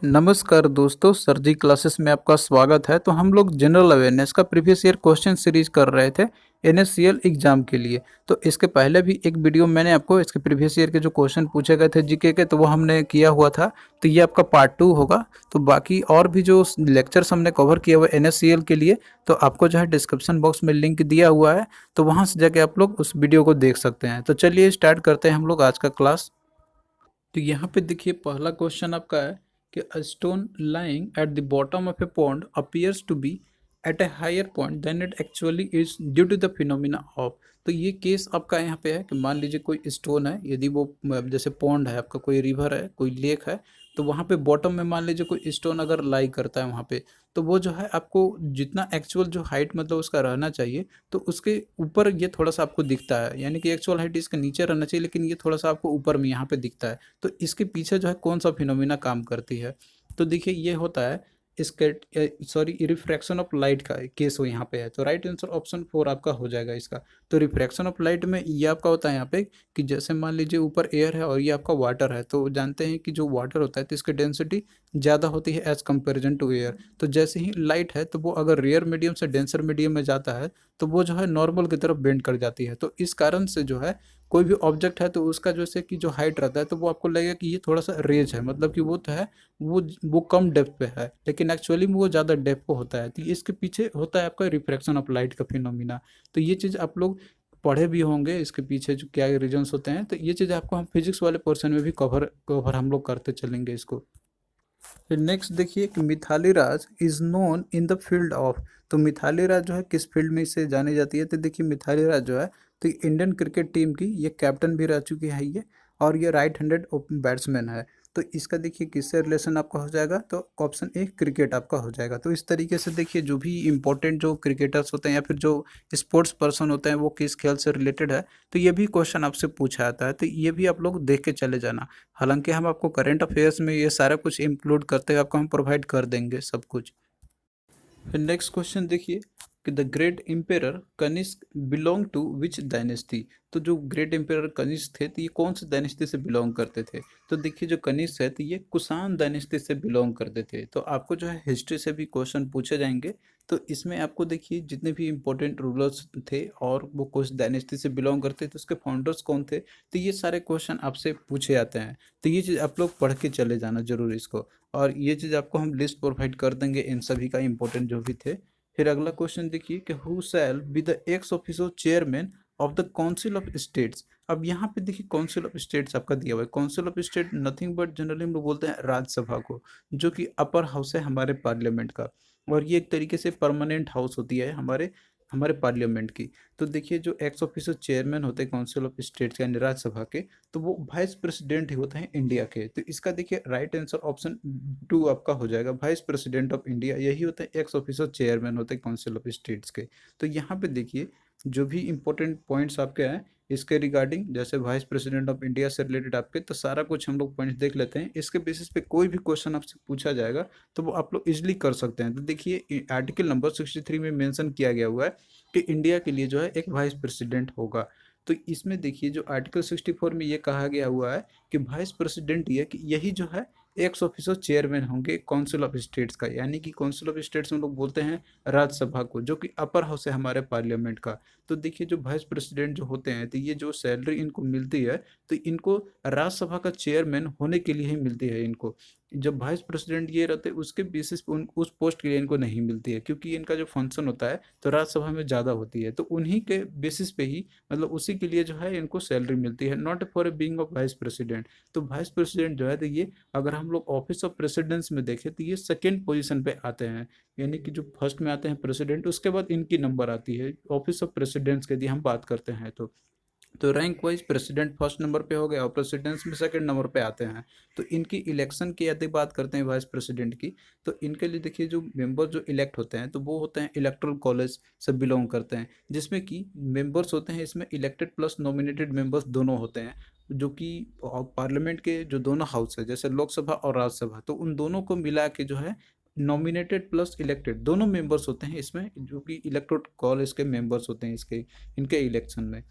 नमस्कार दोस्तों, सर जी क्लासेस में आपका स्वागत है। तो हम लोग जनरल अवेयरनेस का प्रीवियस ईयर क्वेश्चन सीरीज कर रहे थे एनएससीएल एग्जाम के लिए। तो इसके पहले भी एक वीडियो मैंने आपको इसके प्रीवियस ईयर के जो क्वेश्चन पूछे गए थे जीके के, तो वो हमने किया हुआ था। तो ये आपका पार्ट 2 होगा। तो बाकी और भी जो लेक्चर्स हमने कवर किया हुआ एनएससीएल के लिए, तो आपको जो है डिस्क्रिप्शन बॉक्स में लिंक दिया हुआ है, तो वहाँ से जाके आप लोग उस वीडियो को देख सकते हैं। तो चलिए स्टार्ट करते हैं हम लोग आज का क्लास। तो यहाँ पे देखिए पहला क्वेश्चन आपका है कि a stone lying at the bottom of a pond appears to be at a higher point than it actually is due to the phenomena of. तो ये केस आपका यहाँ पे है कि मान लीजिए कोई स्टोन है, यदि वो जैसे पॉन्ड है आपका, कोई रिवर है, कोई लेक है, तो वहाँ पे बॉटम में मान लीजिए कोई स्टोन अगर लाई करता है वहाँ पे, तो वो जो है आपको जितना एक्चुअल जो हाइट मतलब उसका रहना चाहिए, तो उसके ऊपर ये थोड़ा सा आपको दिखता है। यानी कि एक्चुअल हाइट इसके नीचे रहना चाहिए, लेकिन ये थोड़ा सा आपको ऊपर में यहाँ पे दिखता है। तो इसके पीछे जो है कौन सा फिनोमिना काम करती है? तो देखिए ये होता है रिफ्रैक्शन ऑफ लाइट का केस हो यहाँ पे है। तो राइट आंसर ऑप्शन 4 आपका हो जाएगा इसका। तो रिफ्रैक्शन ऑफ लाइट में ये आपका होता है यहाँ पे कि जैसे मान लीजिए ऊपर एयर है और ये आपका वाटर है, तो जानते हैं कि जो वाटर होता है तो इसकी डेंसिटी ज़्यादा होती है एज कंपेरिजन टू एयर। तो जैसे ही लाइट है तो वो अगर रेयर मीडियम से डेंसर मीडियम में जाता है, तो वो जो है नॉर्मल की तरफ बेंड कर जाती है। तो इस कारण से जो है कोई भी ऑब्जेक्ट है तो उसका जैसे कि जो हाइट रहता है, तो वो आपको लगेगा कि ये थोड़ा सा रेज है, मतलब कि वो तो है, वो कम डेप्थ पे है, लेकिन एक्चुअली में वो ज़्यादा डेप्थ पे होता है। तो इसके पीछे होता है आपका रिफ्रैक्शन ऑफ लाइट का फिनोमिना। तो ये चीज़ आप लोग पढ़े भी होंगे, इसके पीछे जो क्या रीजंस होते हैं। तो ये चीज़ आपको हम फिजिक्स वाले पोर्शन में भी कवर कवर हम लोग करते चलेंगे इसको। फिर नेक्स्ट देखिए कि Mithali Raj is known in the field of. तो मिथाली राज जो है किस फील्ड में इसे जानी जाती है? तो देखिए मिथाली राज जो है, तो इंडियन क्रिकेट टीम की ये कैप्टन भी रह चुकी है ये, और ये राइट हैंडेड बैट्समैन है। तो इसका देखिए किससे रिलेशन आपका हो जाएगा? तो ऑप्शन ए क्रिकेट आपका हो जाएगा। तो इस तरीके से देखिए जो भी इंपॉर्टेंट जो क्रिकेटर्स होते हैं या फिर जो स्पोर्ट्स पर्सन होते हैं वो किस खेल से रिलेटेड है, तो ये भी क्वेश्चन आपसे पूछा जाता है। तो ये भी आप लोग देख के चले जाना। हालांकि हम आपको करंट अफेयर्स में ये सारा कुछ इंक्लूड करते हुए आपको हम प्रोवाइड कर देंगे सब कुछ। फिर नेक्स्ट क्वेश्चन देखिए कि the great emperor Kanishka belong to which dynasty. तो जो ग्रेट एम्पेरर कनिष्क थे, तो ये कौन सी डायनेस्टी से बिलोंग करते थे? तो देखिए जो कनिष्क है तो ये कुषाण डायनेस्टी से बिलोंग करते थे। तो आपको जो है हिस्ट्री से भी क्वेश्चन पूछे जाएंगे। तो इसमें आपको देखिए जितने भी इंपॉर्टेंट रूलर्स थे और वो कुछ डायनेस्टी से बिलोंग करते थे, उसके फाउंडर्स कौन थे, तो ये सारे क्वेश्चन आपसे पूछे जाते हैं। तो ये चीज़ आप लोग पढ़ के चले जाना जरूर इसको। और ये चीज़ आपको हम लिस्ट प्रोवाइड कर देंगे इन सभी का, इंपॉर्टेंट जो भी थे। फिर अगला क्वेश्चन देखिए कि who shall be the x officio chairman of the council of states. अब यहाँ पे देखिए काउंसिल ऑफ स्टेट्स आपका दिया हुआ है। Council of state nothing but generally हम लोग बोलते हैं राज्यसभा को, जो कि अपर हाउस है हमारे पार्लियामेंट का। और ये एक तरीके से परमानेंट हाउस होती है हमारे हमारे पार्लियामेंट की। तो देखिए जो एक्स ऑफिसर चेयरमैन होते हैं काउंसिल ऑफ स्टेट्स यानी राज्यसभा के, तो वो वाइस प्रेसिडेंट ही होते हैं इंडिया के। तो इसका देखिए राइट आंसर ऑप्शन 2 आपका हो जाएगा। वाइस प्रेसिडेंट ऑफ इंडिया यही होते हैं, एक्स ऑफिसर चेयरमैन होते हैं काउंसिल ऑफ स्टेट्स के। तो यहाँ पे देखिए जो भी इंपॉर्टेंट पॉइंट्स आपके हैं इसके रिगार्डिंग, जैसे वाइस प्रेसिडेंट ऑफ इंडिया से रिलेटेड आपके, तो सारा कुछ हम लोग पॉइंट्स देख लेते हैं। इसके बेसिस पे कोई भी क्वेश्चन आपसे पूछा जाएगा तो वो आप लोग इजिली कर सकते हैं। तो देखिए आर्टिकल नंबर 63 में मेंशन किया गया हुआ है कि इंडिया के लिए जो है एक वाइस प्रेसिडेंट होगा। तो इसमें देखिए जो आर्टिकल 64 में ये कहा गया हुआ है कि वाइस प्रेसिडेंट ये कि यही जो है एक्स ऑफिसर चेयरमैन होंगे काउंसिल ऑफ स्टेट्स का। यानी कि काउंसिल ऑफ स्टेट्स में लोग बोलते हैं राज्यसभा को, जो कि अपर हाउस है हमारे पार्लियामेंट का। तो देखिए जो वाइस प्रेसिडेंट जो होते हैं, तो ये जो सैलरी इनको मिलती है, तो इनको राज्यसभा का चेयरमैन होने के लिए ही मिलती है इनको। जब वाइस प्रेसिडेंट ये रहते हैं उसके बेसिस पे उस पोस्ट के लिए इनको नहीं मिलती है, क्योंकि इनका जो फंक्शन होता है तो राज्यसभा में ज़्यादा होती है। तो उन्हीं के बेसिस पे ही, मतलब उसी के लिए जो है इनको सैलरी मिलती है, not for a being of vice president. तो वाइस प्रेसिडेंट जो है, तो ये अगर हम लोग ऑफिस ऑफ प्रेसिडेंस में देखें तो ये सेकेंड पोजीशन पे आते हैं। यानी कि जो फर्स्ट में आते हैं प्रेसिडेंट, उसके बाद इनकी नंबर आती है ऑफिस ऑफ प्रेसिडेंट्स की यदि हम बात करते हैं तो rank wise president first number पे हो गया और प्रेसिडेंट्स में सेकंड नंबर पे आते हैं। तो इनकी इलेक्शन की यदि बात करते हैं वाइस प्रेसिडेंट की, तो इनके लिए देखिए जो मेंबर जो इलेक्ट होते हैं तो वो होते हैं इलेक्टोरल कॉलेज से बिलोंग करते हैं, जिसमें कि मेंबर्स होते हैं इसमें इलेक्टेड प्लस नॉमिनेटेड मेंबर्स दोनों होते हैं, जो कि पार्लियामेंट के जो दोनों हाउस है जैसे लोकसभा और राज्यसभा, तो उन दोनों को मिला के जो है नॉमिनेटेड प्लस इलेक्टेड दोनों मेंबर्स होते हैं इसमें, जो कि इलेक्टोरल कॉलेज के मेंबर्स होते हैं इसके इनके इलेक्शन में।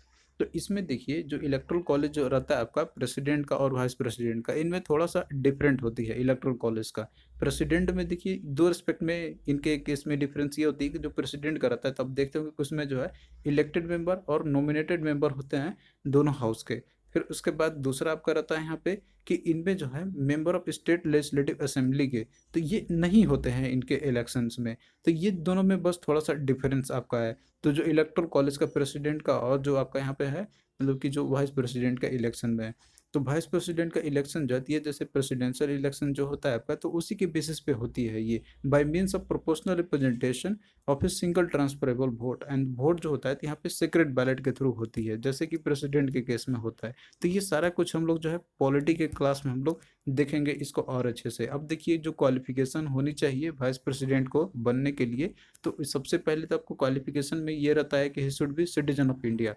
तो इसमें देखिए जो इलेक्टोरल कॉलेज जो रहता है आपका प्रेसिडेंट का और वाइस प्रेसिडेंट का, इनमें थोड़ा सा डिफरेंट होती है इलेक्टोरल कॉलेज का। प्रेसिडेंट में देखिए दो रिस्पेक्ट में इनके केस में डिफरेंस ये होती है कि जो प्रेसिडेंट का रहता है तब देखते हो कि उसमें जो है इलेक्टेड मेंबर और नॉमिनेटेड मेंबर होते हैं दोनों हाउस के। फिर उसके बाद दूसरा आपका रहता है यहाँ पे कि इनमें जो है member of state legislative assembly के, तो ये नहीं होते हैं इनके इलेक्शंस में। तो ये दोनों में बस थोड़ा सा डिफरेंस आपका है। तो जो इलेक्टोरल कॉलेज का प्रेसिडेंट का और जो आपका यहाँ पे है मतलब कि जो वाइस प्रेसिडेंट का इलेक्शन में है, तो वाइस प्रेसिडेंट का इलेक्शन जो है ये जैसे प्रेसिडेंशियल इलेक्शन जो होता है आपका, तो उसी के बेसिस पे होती है ये, bye means of proportional representation of a single transferable vote. And vote जो होता है तो यहाँ पे सीक्रेट बैलेट के थ्रू होती है जैसे कि प्रेसिडेंट के केस में होता है। तो ये सारा कुछ हम लोग जो है पॉलिटी के क्लास में हम लोग देखेंगे इसको और अच्छे से। अब देखिए जो क्वालिफिकेशन होनी चाहिए वाइस प्रेसिडेंट को बनने के लिए, तो सबसे पहले तो आपको क्वालिफिकेशन में ये रहता है कि he should be citizen of India.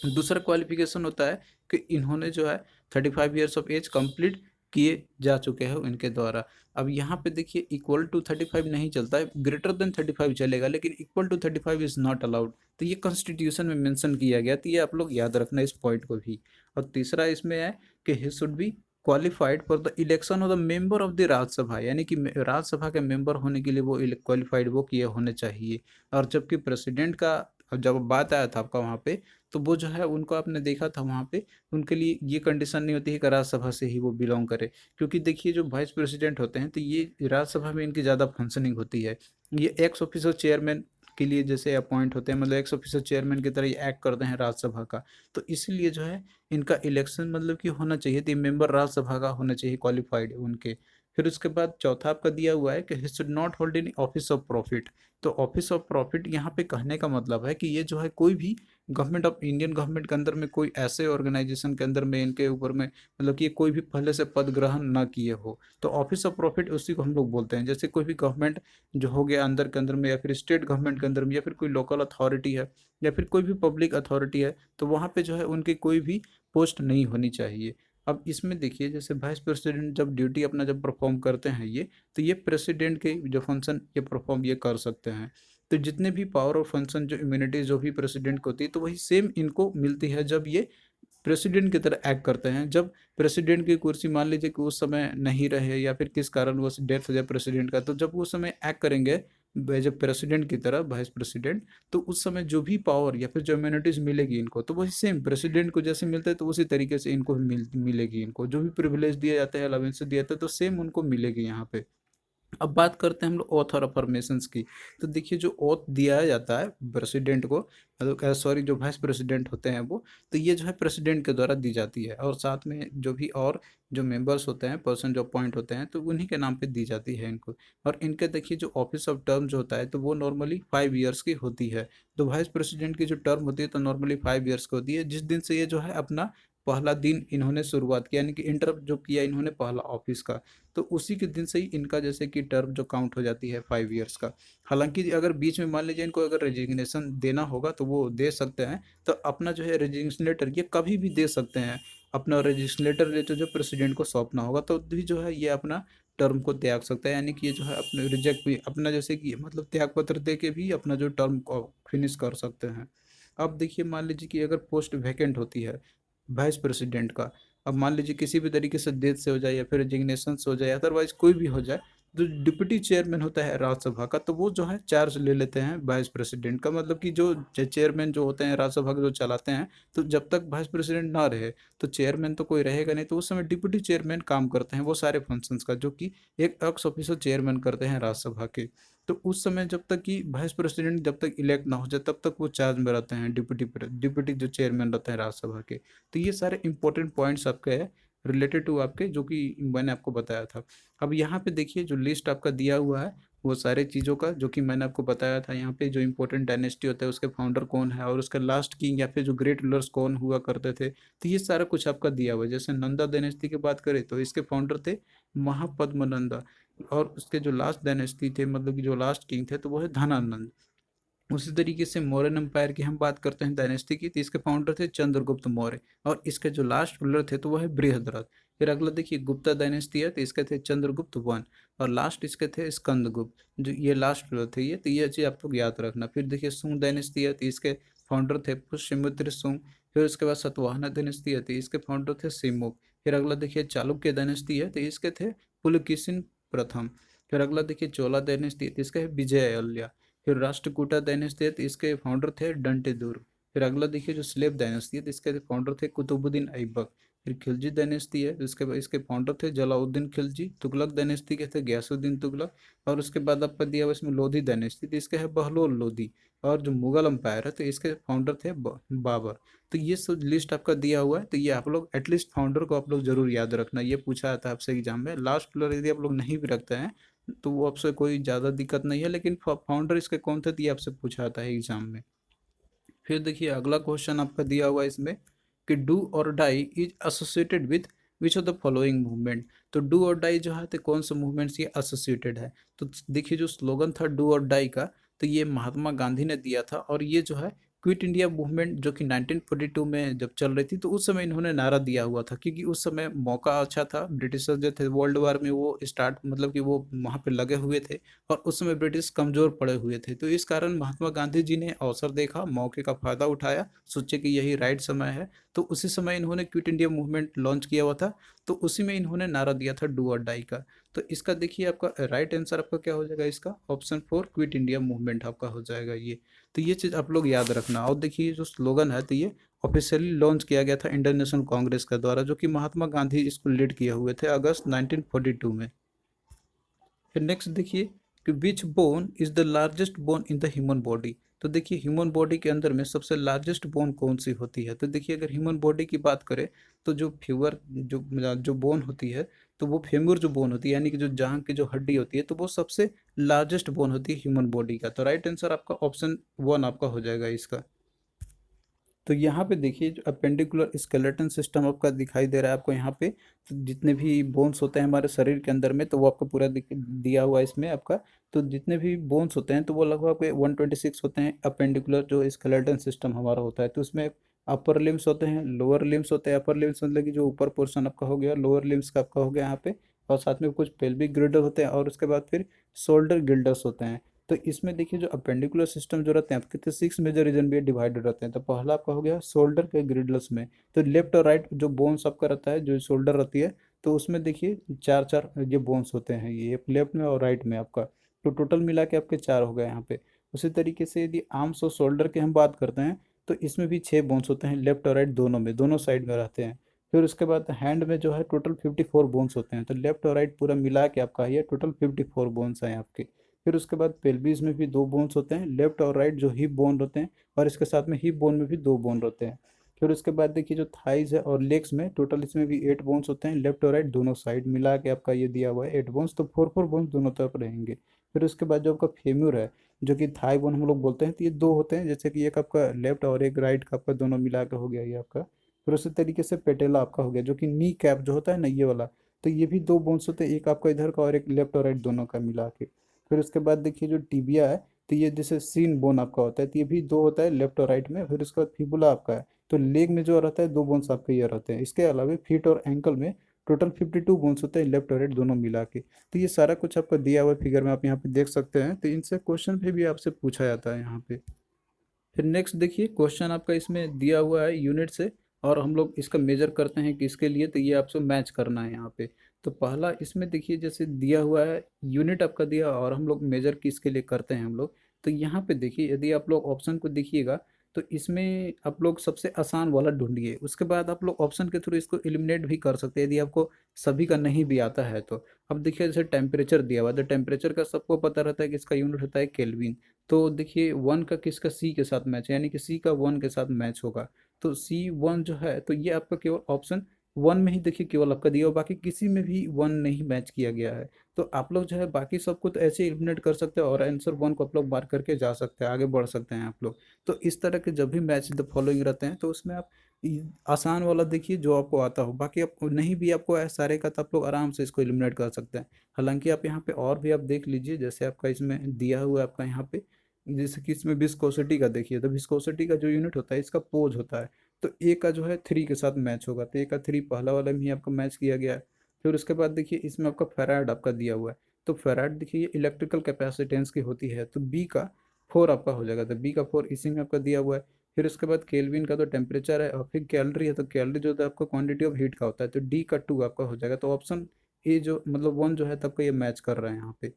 दूसरा क्वालिफिकेशन होता है कि इन्होंने जो है 35 ईयर्स ऑफ एज कंप्लीट किए जा चुके हैं इनके द्वारा। अब यहाँ पे देखिए इक्वल टू 35 नहीं चलता है, ग्रेटर देन 35 चलेगा, लेकिन equal to 35 is not allowed. तो ये कॉन्स्टिट्यूशन में मेंशन किया गया, तो ये आप लोग याद रखना इस पॉइंट को भी। और तीसरा इसमें है कि he should be qualified for the election of the member of the Rajya Sabha, यानी कि राज्यसभा के मेंबर होने के लिए वो क्वालिफाइड वो किए होने चाहिए। और जबकि प्रेसिडेंट का जब बात आया था आपका वहाँ पे, तो वो जो है उनको आपने देखा था वहाँ पे, उनके लिए ये कंडीशन नहीं होती है कि राज्यसभा से ही वो बिलोंग करे। क्योंकि देखिए जो वाइस प्रेसिडेंट होते हैं तो ये राज्यसभा में इनकी ज़्यादा फंक्शनिंग होती है। ये एक्स ऑफिसर चेयरमैन के लिए जैसे अपॉइंट होते हैं, मतलब एक्स ऑफिसर चेयरमैन की तरह ये एक्ट करते हैं राज्यसभा का। तो इसलिए जो है इनका इलेक्शन मतलब कि होना चाहिए, तो मेंबर राज्यसभा का होना चाहिए क्वालिफाइड उनके। फिर उसके बाद चौथा आपका दिया हुआ है कि he should not hold in office of profit. तो ऑफिस ऑफ प्रॉफिट यहाँ पे कहने का मतलब है कि ये जो है कोई भी गवर्नमेंट ऑफ इंडियन गवर्नमेंट के अंदर में कोई ऐसे ऑर्गेनाइजेशन के अंदर में इनके ऊपर में मतलब कि ये कोई भी पहले से पद ग्रहण ना किए हो। तो ऑफिस ऑफ प्रॉफिट उसी को हम लोग बोलते हैं। जैसे कोई भी गवर्नमेंट जो हो गया अंदर के अंदर में, या फिर स्टेट गवर्नमेंट के अंदर में, या फिर कोई लोकल अथॉरिटी है, या फिर कोई भी पब्लिक अथॉरिटी है, तो वहाँ पे जो है उनकी कोई भी पोस्ट नहीं होनी चाहिए। अब इसमें देखिए जैसे वाइस प्रेसिडेंट जब ड्यूटी अपना जब परफॉर्म करते हैं ये, तो ये प्रेसिडेंट के जो फंक्शन ये परफॉर्म ये कर सकते हैं। तो जितने भी पावर और फंक्शन जो इम्यूनिटी जो भी प्रेसिडेंट को होती है, तो वही सेम इनको मिलती है जब ये प्रेसिडेंट की तरह एक्ट करते हैं। जब प्रेसिडेंट की कुर्सी मान लीजिए कि उस समय नहीं रहे या फिर किस कारण वो डेथ हो जाए प्रेसिडेंट का, तो जब उस समय एक्ट करेंगे जब प्रेसिडेंट की तरह वाइस प्रेसिडेंट, तो उस समय जो भी पावर या फिर जो इम्यूनिटीज मिलेगी इनको, तो वही सेम प्रेसिडेंट को जैसे मिलता है तो उसी तरीके से इनको भी मिलेगी। इनको जो भी प्रिविलेज दिया जाता है, अलावेंस दिया जाता है, तो सेम उनको मिलेगी यहाँ पे। अब बात करते हैं हम लोग ओथ और अफर्मेशंस की। तो देखिए जो ओथ दिया जाता है प्रेसिडेंट को, मतलब सॉरी जो वाइस प्रेसिडेंट होते हैं वो, तो ये जो है प्रेसिडेंट के द्वारा दी जाती है। और साथ में जो भी और जो मेंबर्स होते हैं, पर्सन जो अपॉइंट होते हैं, तो उन्हीं के नाम पे दी जाती है इनको। और इनके देखिए जो ऑफिस ऑफ टर्म जो होता है तो वो नॉर्मली 5 ईयर्स की होती है। तो वाइस प्रेसिडेंट की जो टर्म होती है तो नॉर्मली 5 ईयर्स की होती है, जिस दिन से ये जो है अपना पहला दिन इन्होंने शुरुआत किया, यानी कि इंटर जो किया इन्होंने पहला ऑफिस का, तो उसी के दिन से ही इनका जैसे कि टर्म जो काउंट हो जाती है 5 ईयर्स का। हालांकि अगर बीच में मान लीजिए इनको अगर रेजिग्नेशन देना होगा तो वो दे सकते हैं। तो अपना जो है रेजिग्नेशन लेटर ये कभी भी दे सकते हैं। अपना रेजिग्नेशन लेटर लेटर जो प्रेसिडेंट को सौंपना होगा तो भी जो है ये अपना टर्म को त्याग सकता है, यानी कि ये जो है अपने रिजेक्ट भी अपना जैसे कि मतलब त्याग पत्र दे के भी अपना जो टर्म को फिनिश कर सकते हैं। अब देखिए मान लीजिए कि अगर पोस्ट वैकेंट होती है वाइस प्रेसिडेंट का, अब मान लीजिए किसी भी तरीके से डेथ से हो जाए या फिर रेजिग्नेशन से हो जाए, अदरवाइज कोई भी हो जाए, तो डिप्टी चेयरमैन होता है राज्यसभा का, तो वो जो है चार्ज ले लेते हैं वाइस प्रेसिडेंट का। मतलब कि जो चेयरमैन जो होते हैं राज्यसभा के जो चलाते हैं, तो जब तक वाइस प्रेसिडेंट ना रहे तो चेयरमैन तो कोई रहेगा नहीं, तो उस समय डिप्टी चेयरमैन काम करते हैं वो सारे फंक्शंस का, जो कि एक एक्स ऑफिसर चेयरमैन करते हैं राज्यसभा के। तो उस समय जब तक कि वाइस प्रेसिडेंट जब तक इलेक्ट ना हो जाए तब तक वो चार्ज में रहते हैं, डिप्टी जो चेयरमैन रहते हैं राज्यसभा के। तो ये सारे इंपॉर्टेंट पॉइंट्स आपके हैं रिलेटेड टू आपके, जो कि मैंने आपको बताया था। अब यहाँ पे देखिए जो लिस्ट आपका दिया हुआ है वो सारे चीज़ों का जो कि मैंने आपको बताया था, यहाँ पे जो इंपॉर्टेंट डायनेस्टी होता है उसके फाउंडर कौन है और उसका लास्ट किंग या फिर जो ग्रेट रूलर्स कौन हुआ करते थे, तो ये सारा कुछ आपका दिया हुआ है। जैसे नंदा डायनेस्टी की बात करें तो इसके फाउंडर थे महापद्मनंदा, और उसके जो लास्ट डायनेस्टी थे मतलब कि जो लास्ट किंग थे तो वो है धनानंद। उसी तरीके से मौर्यन एम्पायर की हम बात करते हैं डायनेस्टी की, तो इसके फाउंडर थे चंद्रगुप्त मौर्य, और इसके जो लास्ट रूलर थे तो वह है बृहद्रथ। फिर अगला देखिए गुप्ता डायनेस्टी है, तो इसके थे चंद्रगुप्त वन, और लास्ट इसके थे स्कंदगुप्त, जो ये लास्ट रूलर थे ये, तो ये चीज़ आप लोग याद रखना। फिर देखिए सुंग डायनेस्टी है, तो इसके फाउंडर थे पुष्यमित्र सुंग। फिर उसके बाद सातवाहन डायनेस्टी थी, इसके फाउंडर थे सिमुक। फिर अगला देखिए चालुक्य डायनेस्टी है, तो इसके थे पुलकेशिन प्रथम। फिर अगला देखिए चोला डायनेस्टी, तो इसका है विजय अयल्या। फिर राष्ट्रकूटा डायनेस्टी है, तो इसके फाउंडर थे डंटेदुर्ग। फिर अगला देखिए जो स्लेव डायनेस्टी है, तो इसके फाउंडर थे कुतुबुद्दीन ऐबक। फिर खिलजी डायनेस्टी है, तो इसके फाउंडर थे जलाउद्दीन खिलजी। तुगलक डायनेस्टी के थे गयासुद्दीन तुगलक। और उसके बाद आपका दिया हुआ इसमें लोधी डायनेस्टी, तो इसके है बहलोल लोधी। और जो मुगल अंपायर है, तो इसके फाउंडर थे बाबर। तो ये सब लिस्ट आपका दिया हुआ है, तो ये आप लोग एटलीस्ट फाउंडर को आप लोग जरूर याद रखना। ये पूछा जाता है आपसे एग्जाम में। लास्ट प्लेयर यदि आप लोग नहीं भी रखते हैं तो वो आपसे कोई ज़्यादा दिक्कत नहीं है, लेकिन फाउंडर इसके कौन थे, तो ये आपसे पूछा जाता है एग्जाम में। फिर देखिए अगला क्वेश्चन आपका दिया हुआ है इसमें कि डू और die is associated with which of the following movement. तो डू और डाई जो है तो कौन सा मूवमेंट से एसोसिएटेड है। तो देखिए जो स्लोगन था डू और डाई का, तो ये महात्मा गांधी ने दिया था। और ये जो है क्विट इंडिया मूवमेंट जो कि 1942 में जब चल रही थी, तो उस समय इन्होंने नारा दिया हुआ था, क्योंकि उस समय मौका अच्छा था। ब्रिटिशर्स जो थे वर्ल्ड वार में वो स्टार्ट मतलब कि वो वहाँ पे लगे हुए थे, और उस समय ब्रिटिश कमजोर पड़े हुए थे। तो इस कारण महात्मा गांधी जी ने अवसर देखा, मौके का फायदा उठाया, सोचे कि यही राइट समय है। तो उसी समय इन्होंने क्विट इंडिया मूवमेंट लॉन्च किया हुआ था। तो उसी में इन्होंने नारा दिया था डू और डाई का। तो इसका देखिए आपका राइट आंसर आपका क्या हो जाएगा, इसका ऑप्शन 4 क्विट इंडिया मूवमेंट आपका हो जाएगा ये। तो ये चीज़ आप लोग याद रखना। और देखिए जो स्लोगन है, तो ये ऑफिशियली लॉन्च किया गया था इंडियन नेशनल कांग्रेस के द्वारा, जो कि महात्मा गांधी इसको लीड किए हुए थे अगस्त 1942 में। फिर नेक्स्ट देखिए कि which bone is the largest bone in the human body. तो देखिए ह्यूमन बॉडी के अंदर में सबसे लार्जेस्ट बोन कौन सी होती है। तो देखिए अगर ह्यूमन बॉडी की बात करें, तो जो फीवर जो बोन होती है, तो वो फेमur जो बोन होती है, यानी कि जो जांघ की जो हड्डी होती है, तो वो सबसे लार्जेस्ट बोन होती है ह्यूमन बॉडी का। तो राइट आंसर आपका ऑप्शन 1 आपका हो जाएगा इसका। तो यहाँ पे देखिए जो अपेंडिकुलर स्केलेटन सिस्टम आपका दिखाई दे रहा है आपको यहाँ पे। तो जितने भी बोन्स होते हैं हमारे शरीर के अंदर में, तो वो आपको पूरा दिया हुआ है इसमें आपका। तो जितने भी बोन्स होते हैं, तो वो लगभग 126 होते हैं। अपेंडिकुलर जो स्केलेटन सिस्टम हमारा होता है, तो उसमें अपर लिम्स होते हैं, लोअर लिम्स होते हैं। अपर लिम्स मतलब कि जो ऊपर पोर्शन आपका हो गया, लोअर लिम्स का आपका हो गया यहाँ पे। और साथ में कुछ पेल्विक गिल्डर होते हैं, और उसके बाद फिर शोल्डर गिल्डर्स होते हैं। तो इसमें देखिए जो अपेंडिकुलर सिस्टम जो रहते हैं आपके, तो 6 मेजर रीजन में डिवाइडेड रहते हैं। तो पहला आपका हो गया शोल्डर के ग्रिडल्स में। तो लेफ्ट और राइट जो बोन्स आपका रहता है, जो शोल्डर रहती है, तो उसमें देखिए चार चार ये बोन्स होते हैं, ये लेफ्ट में और राइट में आपका। तो टोटल मिला के आपके 4 हो गए यहाँ पे। उसी तरीके से यदि आर्म्स और शोल्डर की हम बात करते हैं, तो इसमें भी 6 बोन्स होते हैं, लेफ्ट और राइट दोनों में, दोनों साइड में रहते हैं। फिर उसके बाद हैंड में जो है टोटल 54 बोन्स होते हैं। तो लेफ्ट और राइट पूरा मिला के आपका ये टोटल 54 बोन्स हैं आपके। फिर उसके बाद पेल्विस में भी 2 बोन्स होते हैं, लेफ्ट और राइट जो हिप बोन होते हैं। और इसके साथ में हिप बोन में भी 2 बोन रहते हैं। फिर उसके बाद देखिए जो थाइज है और लेग्स में टोटल इसमें भी 8 बोन्स होते हैं, लेफ्ट और राइट दोनों साइड मिला के आपका ये दिया हुआ है 8 बोन्स। तो 4 बोन्स दोनों तरफ रहेंगे। फिर उसके बाद जो आपका फेम्यूर है, जो कि थाई बोन हम लोग बोलते हैं, तो ये 2 होते हैं, जैसे कि एक आपका लेफ्ट और एक राइट का आपका दोनों मिला के हो गया ये आपका। फिर उसी तरीके से पेटेला आपका हो गया, जो कि नी कैप जो होता है ना, ये वाला। तो ये भी 2 बोन्स होते हैं, एक आपका इधर का और एक लेफ्ट और राइट दोनों का मिला के। फिर उसके बाद देखिए जो टिबिया है, तो ये जैसे सीन बोन आपका होता है, तो ये भी 2 होता है लेफ्ट और राइट में। फिर उसके बाद फिबुला आपका है। तो लेग में जो रहता है 2 बोन्स आपके ये रहते हैं। इसके अलावा फीट और एंकल में टोटल 52 बोन्स होते हैं, लेफ्ट और राइट दोनों मिला के। तो ये सारा कुछ आपका दिया हुआ फिगर में आप यहाँ पे देख सकते हैं। तो इनसे क्वेश्चन भी आपसे पूछा जाता है यहाँ पे। फिर नेक्स्ट देखिए क्वेश्चन आपका इसमें दिया हुआ है यूनिट से, और हम लोग इसका मेजर करते हैं किसके लिए, तो ये आपसे मैच करना है यहाँ पे। तो पहला इसमें देखिए जैसे दिया हुआ है यूनिट आपका दिया, और हम लोग मेजर किसके लिए करते हैं हम लोग। तो यहाँ पे देखिए यदि आप लोग ऑप्शन को देखिएगा, तो इसमें आप लोग सबसे आसान वाला ढूंढिए। उसके बाद आप लोग ऑप्शन के थ्रू इसको एलिमिनेट भी कर सकते हैं यदि आपको सभी का नहीं भी आता है तो। अब देखिए जैसे टेम्परेचर दिया हुआ है, तो टेम्परेचर का सबको पता रहता है कि इसका यूनिट होता है केल्विन। तो देखिए 1 का किसका सी के साथ मैच है, यानी कि सी का 1 के साथ मैच होगा। तो C1 जो है, तो ये आपका केवल ऑप्शन 1 में ही देखिए केवल आपका दिया, और बाकी किसी में भी 1 नहीं मैच किया गया है। तो आप लोग जो है बाकी सबको तो ऐसे एलिमिनेट कर सकते हैं, और आंसर 1 को आप लोग मार्क करके जा सकते हैं, आगे बढ़ सकते हैं आप लोग। तो इस तरह के जब भी मैच द फॉलोइंग रहते हैं, तो उसमें आप आसान वाला देखिए जो आपको आता हो। बाकी आपको नहीं भी आपको है सारे का, तो आप लोग आराम से इसको एलिमिनेट कर सकते हैं। हालांकि आप यहाँ पे और भी आप देख लीजिए, जैसे आपका इसमें दिया हुआ है आपका यहाँ पे, जैसे कि इसमें विस्कोसिटी का देखिए, तो विस्कोसिटी का जो यूनिट होता है इसका पोज होता है। तो ए का जो है 3 के साथ मैच होगा, तो ए का 3 पहला वाला में ही आपका मैच किया गया है। फिर उसके बाद देखिए इसमें आपका फेराड आपका दिया हुआ है। तो फेराड देखिए ये इलेक्ट्रिकल कैपेसिटेंस की होती है, तो बी का 4 आपका हो जाएगा। तो बी का 4 इसी में आपका दिया हुआ है। फिर उसके बाद केल्विन का तो टेम्परेचर है, और फिर कैलोरी है, तो कैलोरी जो होता है आपका क्वांटिटी ऑफ हीट का होता है, तो डी का 2 आपका हो जाएगा। तो ऑप्शन ए जो मतलब 1 जो है तब का ये मैच कर रहे हैं यहाँ पे।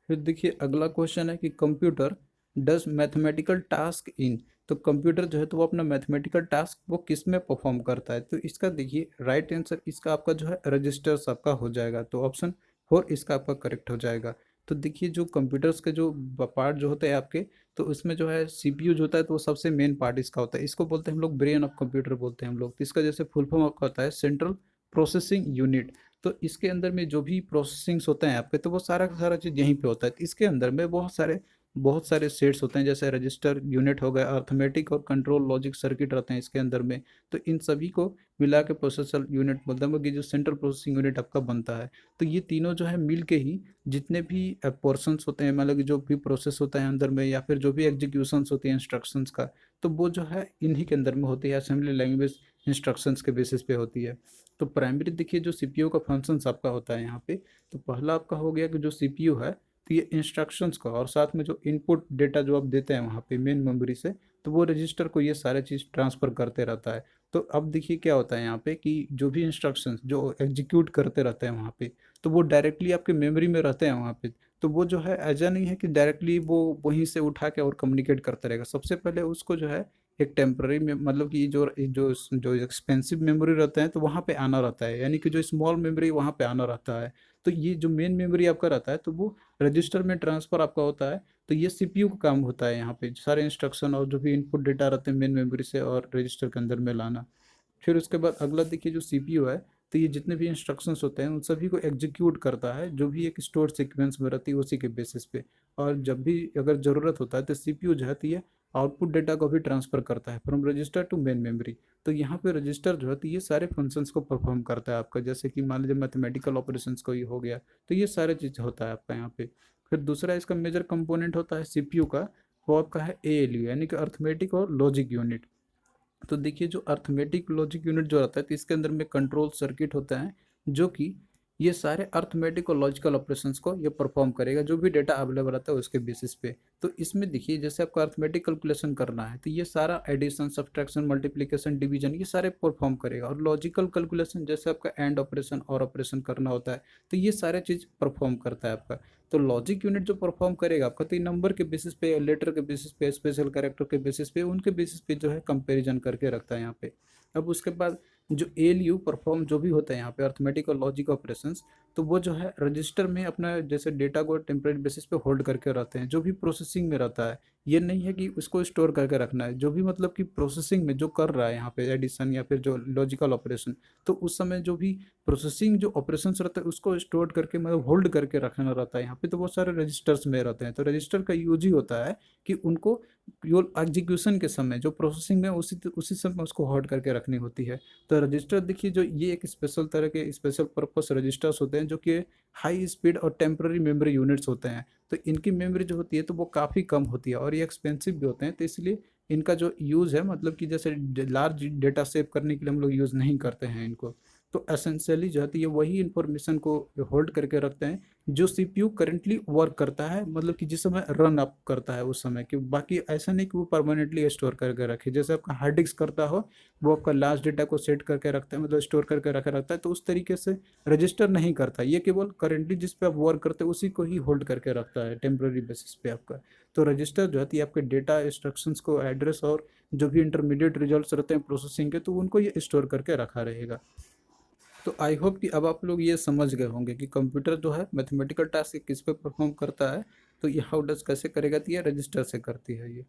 फिर देखिए अगला क्वेश्चन है कि computer does mathematical task in, तो कंप्यूटर जो है तो वो अपना मैथमेटिकल टास्क वो किस में परफॉर्म करता है, तो इसका देखिए राइट आंसर इसका आपका जो है रजिस्टर्स आपका हो जाएगा, तो ऑप्शन 4 इसका आपका करेक्ट हो जाएगा। तो देखिए जो कंप्यूटर्स के जो पार्ट जो होते हैं आपके, तो उसमें जो है सीपीयू जो होता है तो वो सबसे मेन पार्ट इसका होता है, इसको बोलते हैं हम लोग ब्रेन ऑफ कंप्यूटर बोलते हैं हम लोग, तो इसका जैसे फुल फॉर्म आपका होता है सेंट्रल प्रोसेसिंग यूनिट। तो इसके अंदर में जो भी प्रोसेसिंग्स होते हैं आपके, तो वो सारा का सारा चीज़ यहीं पे होता है। तो इसके अंदर में बहुत सारे सेट्स होते हैं, जैसे रजिस्टर यूनिट हो गया, अर्थमेटिक और कंट्रोल लॉजिक सर्किट रहते हैं इसके अंदर में। तो इन सभी को मिला के प्रोसेसर यूनिट बोलते हैं कि जो सेंट्रल प्रोसेसिंग यूनिट आपका बनता है। तो ये तीनों जो है मिल के ही जितने भी पोर्शंस होते हैं, मतलब कि जो भी प्रोसेस होता है अंदर में, या फिर जो भी एग्जीक्यूशंस होती है इंस्ट्रक्शंस का, तो वो जो है इन्हीं के अंदर में होती है, असेंबली लैंग्वेज इंस्ट्रक्शंस के बेसिस पे होती है। तो प्राइमरी देखिए जो सीपीयू का फंक्शंस आपका होता है यहाँ पे, तो पहला आपका हो गया कि जो सीपीयू है तो ये इंस्ट्रक्शंस का और साथ में जो इनपुट डेटा जो आप देते हैं वहाँ पे मेन मेमोरी से, तो वो रजिस्टर को ये सारे चीज़ ट्रांसफ़र करते रहता है। तो अब देखिए क्या होता है यहाँ पे कि जो भी इंस्ट्रक्शंस जो एग्जीक्यूट करते रहते हैं वहाँ पे, तो वो डायरेक्टली आपके मेमोरी में रहते हैं वहाँ पे। तो वो जो है ऐसा नहीं है कि डायरेक्टली वो वहीं से उठा के और कम्युनिकेट करता रहेगा, सबसे पहले उसको जो है एक टेम्पररी में, मतलब कि जो जो जो एक्सपेंसिव मेमोरी रहते हैं तो वहाँ पे आना रहता है, यानी कि जो स्मॉल मेमोरी वहाँ पे आना रहता है। तो ये जो मेन मेमोरी आपका रहता है तो वो रजिस्टर में ट्रांसफ़र आपका होता है। तो ये सीपीयू का काम होता है यहाँ पे सारे इंस्ट्रक्शन और जो भी इनपुट डेटा रहते हैं मेन मेमोरी से और रजिस्टर के अंदर में लाना। फिर उसके बाद अगला देखिए जो सीपीयू है, तो ये जितने भी इंस्ट्रक्शंस होते हैं उन सभी को एग्जीक्यूट करता है, जो भी एक स्टोर सीक्वेंस में रहती है उसी के बेसिस पे। और जब भी अगर ज़रूरत होता है तो सीपीयू जो है तो ये आउटपुट डेटा को भी ट्रांसफ़र करता है from register to main memory. तो यहाँ पे रजिस्टर जो है तो ये सारे फंक्शंस को परफॉर्म करता है आपका, जैसे कि मान लीजिए मैथमेटिकल ऑपरेशंस को ये हो गया, तो ये सारे चीज़ होता है आपका यहाँ पे। फिर दूसरा इसका मेजर कंपोनेंट होता है सीपीयू का, वो आपका है एएलयू, यानी कि अर्थमेटिक और लॉजिक यूनिट। तो देखिए जो अर्थमेटिक लॉजिक यूनिट जो रहता है तो इसके अंदर में कंट्रोल सर्किट होता है, जो कि ये सारे अर्थमेटिक और लॉजिकल ऑपरेशंस को ये परफॉर्म करेगा, जो भी डेटा अवेलेबल रहता है उसके बेसिस पे। तो इसमें देखिए जैसे आपको अर्थमेटिक कैलकुलेशन करना है तो ये सारा एडिशन सब्ट्रैक्शन मल्टीप्लिकेशन डिवीजन ये सारे परफॉर्म करेगा, और लॉजिकल कैलकुलेशन जैसे आपका एंड ऑपरेशन और ऑपरेशन करना होता है तो ये सारे चीज़ परफॉर्म करता है आपका। तो लॉजिक यूनिट जो परफॉर्म करेगा आपका, तो ये नंबर के बेसिस पे, लेटर के बेसिस पे, स्पेशल कैरेक्टर के बेसिस पे, उनके बेसिस पे जो है कंपैरिजन करके रखता है यहाँ पे। अब उसके बाद जो एएलयू परफॉर्म जो भी होता है यहाँ पे अर्थमेटिक और लॉजिक ऑपरेशंस, तो वो जो है रजिस्टर में अपना जैसे डेटा को टेम्परेरी बेसिस पे होल्ड करके रहते हैं, जो भी प्रोसेसिंग में रहता है। ये नहीं है कि उसको स्टोर करके रखना है, जो भी मतलब कि प्रोसेसिंग में जो कर रहा है यहाँ पे एडिशन या फिर जो लॉजिकल ऑपरेशन, तो उस समय जो भी प्रोसेसिंग जो ऑपरेशंस रहता है उसको स्टोर करके मतलब होल्ड करके रखना रहता है यहाँ पे। तो बहुत सारे रजिस्टर्स में रहते हैं, तो रजिस्टर का यूज ही होता है कि उनको केवल एग्जीक्यूशन के समय जो प्रोसेसिंग में उसी उसी समय उसको होल्ड करके रखनी होती है। तो रजिस्टर देखिए जो ये एक स्पेशल तरह के स्पेशल पर्पस रजिस्टर्स होते हैं, जो कि हाई स्पीड और टेम्पररी मेमोरी यूनिट्स होते हैं। तो इनकी मेमोरी जो होती है तो वो काफ़ी कम होती है और ये एक्सपेंसिव भी होते हैं, तो इसलिए इनका जो यूज़ है मतलब कि जैसे लार्ज डेटा सेव करने के लिए हम लोग यूज़ नहीं करते हैं इनको। तो एसेंशियली जो है तो ये वही इंफॉर्मेशन को होल्ड करके रखते हैं जो सीपीयू करेंटली वर्क करता है, मतलब कि जिस समय रन अप करता है उस समय, कि बाकी ऐसा नहीं कि वो परमानेंटली स्टोर करके रखे, जैसे आपका हार्ड डिस्क करता हो, वो आपका लास्ट डेटा को सेट करके रखता है, मतलब स्टोर करके रखा रहता है, तो उस तरीके से रजिस्टर नहीं करता, ये केवल करेंटली जिस पे आप वर्क करते हैं उसी को ही होल्ड करके रखता है टेम्प्रेरी बेसिस पे आपका। तो रजिस्टर जो है ये आपके डेटा इंस्ट्रक्शंस को एड्रेस और जो भी इंटरमीडिएट रिजल्ट्स रहते हैं प्रोसेसिंग के, तो उनको ये स्टोर करके रखा रहेगा। तो आई होप कि अब आप लोग ये समझ गए होंगे कि कंप्यूटर जो है मैथमेटिकल टास्क किस पे परफॉर्म करता है, तो ये हाउ डज कैसे करेगा, तो ये रजिस्टर से करती है ये।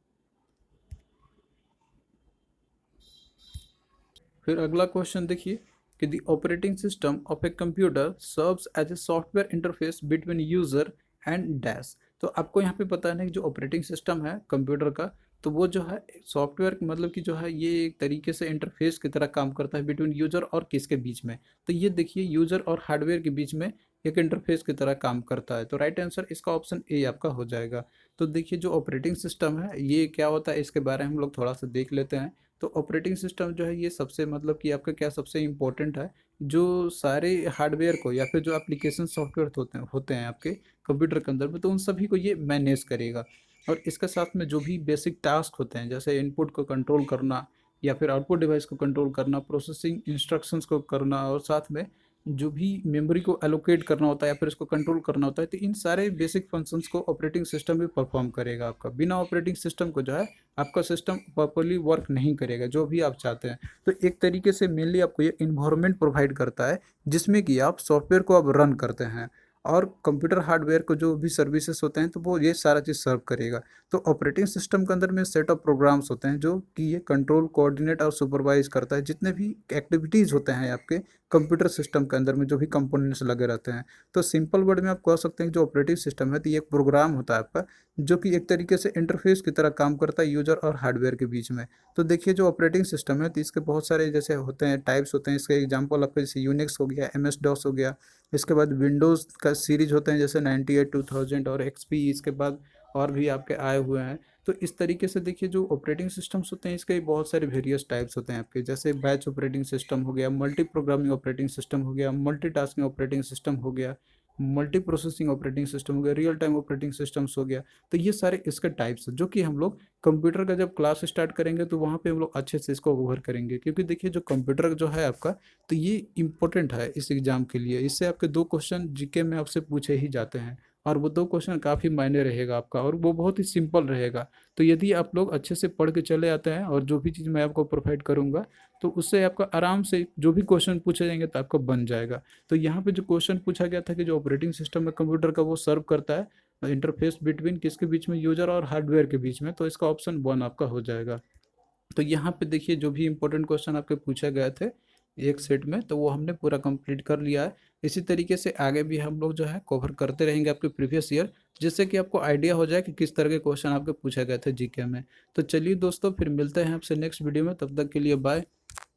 फिर अगला क्वेश्चन देखिए कि the operating system of a computer serves as a software interface between user and dash. तो आपको यहाँ पे पता है ना कि जो ऑपरेटिंग सिस्टम है कंप्यूटर का, तो वो जो है सॉफ्टवेयर मतलब कि जो है ये एक तरीके से इंटरफेस की तरह काम करता है बिटवीन यूजर और किसके बीच में, तो ये देखिए यूजर और हार्डवेयर के बीच में एक इंटरफेस की तरह काम करता है। तो राइट आंसर इसका ऑप्शन ए आपका हो जाएगा। तो देखिए जो ऑपरेटिंग सिस्टम है ये क्या होता है इसके बारे में हम लोग थोड़ा सा देख लेते हैं। तो ऑपरेटिंग सिस्टम जो है ये सबसे मतलब कि आपका क्या सबसे इम्पोर्टेंट है, जो सारे हार्डवेयर को या फिर जो एप्लीकेशन सॉफ्टवेयर होते हैं आपके कंप्यूटर के अंदर में, तो उन सभी को ये मैनेज करेगा। और इसके साथ में जो भी बेसिक टास्क होते हैं जैसे इनपुट को कंट्रोल करना या फिर आउटपुट डिवाइस को कंट्रोल करना, प्रोसेसिंग इंस्ट्रक्शंस को करना और साथ में जो भी मेमोरी को एलोकेट करना होता है या फिर इसको कंट्रोल करना होता है, तो इन सारे बेसिक फंक्शंस को ऑपरेटिंग सिस्टम भी परफॉर्म करेगा आपका। बिना ऑपरेटिंग सिस्टम को जो है आपका सिस्टम प्रॉपरली वर्क नहीं करेगा जो भी आप चाहते हैं। तो एक तरीके से मेनली आपको ये इन्वायरमेंट प्रोवाइड करता है जिसमें कि आप सॉफ्टवेयर को आप रन करते हैं, और कंप्यूटर हार्डवेयर को जो भी सर्विसेज होते हैं तो वो ये सारा चीज़ सर्व करेगा। तो ऑपरेटिंग सिस्टम के अंदर में सेट ऑफ प्रोग्राम्स होते हैं जो कि ये कंट्रोल, कोऑर्डिनेट और सुपरवाइज करता है जितने भी एक्टिविटीज़ होते हैं आपके कंप्यूटर सिस्टम के अंदर में जो भी कंपोनेंट्स लगे रहते हैं। तो सिंपल वर्ड में आप कह सकते हैं कि जो ऑपरेटिंग सिस्टम है तो ये एक प्रोग्राम होता है आपका जो कि एक तरीके से इंटरफेस की तरह काम करता है यूजर और हार्डवेयर के बीच में। तो देखिए जो ऑपरेटिंग सिस्टम है तो इसके बहुत सारे जैसे होते हैं टाइप्स होते हैं। इसके एग्जांपल आपका जैसे यूनिक्स हो गया, एमएस डॉस हो गया, इसके बाद विंडोज़ का सीरीज होते हैं जैसे 98, 2000 और एक्सपी, इसके बाद और भी आपके आए हुए हैं। तो इस तरीके से देखिए जो ऑपरेटिंग सिस्टम्स होते हैं इसके बहुत सारे वेरियस टाइप्स होते हैं आपके, जैसे बैच ऑपरेटिंग सिस्टम हो गया, मल्टी प्रोग्रामिंग ऑपरेटिंग सिस्टम हो गया, मल्टीटास्किंग ऑपरेटिंग सिस्टम हो गया, मल्टी प्रोसेसिंग ऑपरेटिंग सिस्टम हो गया, रियल टाइम ऑपरेटिंग सिस्टम्स हो गया। तो ये सारे इसके टाइप्स हैं जो कि हम लोग कंप्यूटर का जब क्लास स्टार्ट करेंगे तो वहाँ पे हम लोग अच्छे से इसको कवर करेंगे, क्योंकि देखिए जो कंप्यूटर जो है आपका तो ये इम्पोर्टेंट है इस एग्ज़ाम के लिए। इससे आपके 2 क्वेश्चन जीके में आपसे पूछे ही जाते हैं और वो 2 क्वेश्चन काफ़ी मायने रहेगा आपका और वो बहुत ही सिंपल रहेगा। तो यदि आप लोग अच्छे से पढ़ के चले आते हैं और जो भी चीज़ मैं आपको प्रोवाइड करूँगा तो उससे आपका आराम से जो भी क्वेश्चन पूछे जाएंगे तो आपका बन जाएगा। तो यहाँ पे जो क्वेश्चन पूछा गया था कि जो ऑपरेटिंग सिस्टम है कंप्यूटर का वो सर्व करता है इंटरफेस बिटवीन किसके बीच में, यूजर और हार्डवेयर के बीच में, तो इसका ऑप्शन 1 आपका हो जाएगा। तो यहाँ पे देखिए जो भी इंपॉर्टेंट क्वेश्चन आपके पूछे गए थे एक सेट में तो वो हमने पूरा कंप्लीट कर लिया है। इसी तरीके से आगे भी हम लोग जो है कवर करते रहेंगे आपके प्रीवियस ईयर, जिससे कि आपको आइडिया हो जाए कि किस तरह के क्वेश्चन आपके पूछे गए थे जीके में। तो चलिए दोस्तों फिर मिलते हैं आपसे नेक्स्ट वीडियो में, तब तक के लिए बाय।